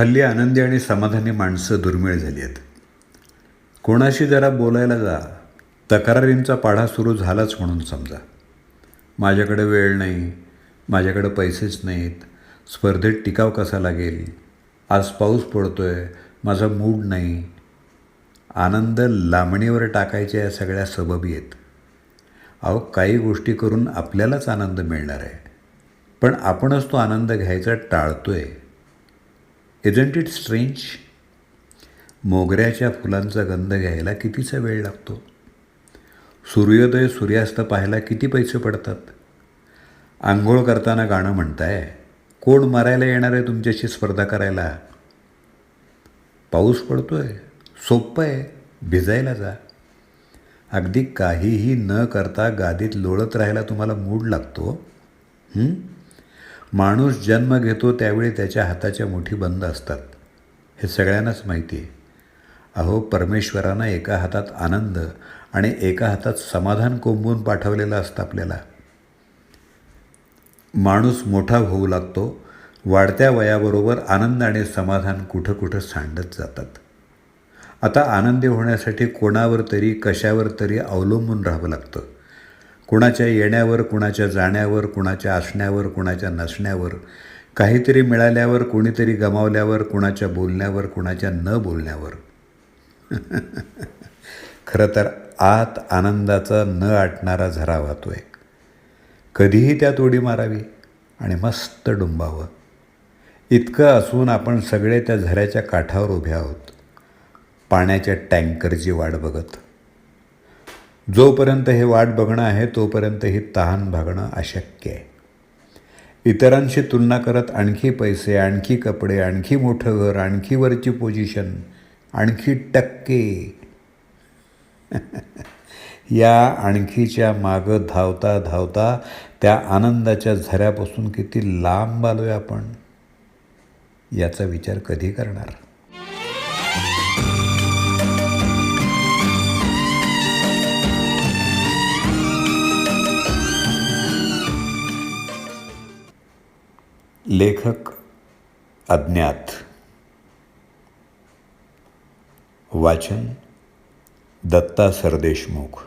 हल्ली आनंदी आणि समाधानी माणसं दुर्मिळ झाली आहेत. कोणाशी जरा बोलायला जा, तक्रारींचा पाढा सुरू झालाच म्हणून समजा. माझ्याकडे वेळ नाही, माझ्याकडे पैसेच नाहीत, स्पर्धेत टिकाव कसा लागेल, आज पाऊस पडतोय, माझा मूड नाही. आनंद लांबणीवर टाकायच्या या सगळ्या सबबी आहेत. अहो, काही गोष्टी करून आपल्यालाच आनंद मिळणार आहे, पण आपणच तो आनंद घ्यायचा टाळतोय. Isn't it strange? मोगऱ्याच्या फुलांचा गंध घ्यायला कितीचा वेळ लागतो? सूर्योदय सूर्यास्त पाहायला किती पैसे पडतात? आंघोळ करताना गाणं म्हणताय, कोण मारायला येणार आहे तुमच्याशी स्पर्धा करायला? पाऊस पडतोय, सोपं आहे, भिजायला जा. अगदी काहीही न करता गादीत लोळत राहायला तुम्हाला मूड लागतो. माणूस जन्म घेतो त्यावेळी त्याच्या हाताच्या मुठी बंद असतात, हे सगळ्यांनाच माहिती आहे. अहो, परमेश्वरानं एका हातात आनंद आणि एका हातात समाधान कोंबून पाठवलेलं असतं आपल्याला. माणूस मोठा होऊ लागतो, वाढत्या वयाबरोबर आनंद आणि समाधान कुठं कुठं सांडत जातात. आता आनंदी होण्यासाठी कोणावर तरी कशावर तरी अवलंबून राहावं लागतं. कुणाच्या येण्यावर, कुणाच्या जाण्यावर, कुणाच्या असण्यावर, कुणाच्या नसण्यावर, काहीतरी मिळाल्यावर, कोणीतरी गमावल्यावर, कुणाच्या बोलण्यावर, कुणाच्या न बोलण्यावर. खरं तर आत आनंदाचा न आटणारा झरा वाहतोय. कधीही त्यात उडी मारावी आणि मस्त डुंबावं. इतकं असून आपण सगळे त्या झऱ्याच्या काठावर उभे आहोत, पाण्याच्या टँकरची वाट बघत. जोपर्यंत हे वाट बघणं आहे तोपर्यंत ही तहान भागणं अशक्य आहे. इतरांशी तुलना करत आणखी पैसे, आणखी कपडे, आणखी मोठं घर, आणखी वरची पोझिशन, आणखी टक्के, या आणखीच्या मागं धावता धावता त्या आनंदाच्या झऱ्यापासून किती लांब आलोय आपण, याचा विचार कधी करणार? लेखक अज्ञात. वाचन दत्ता सरदेशमुख.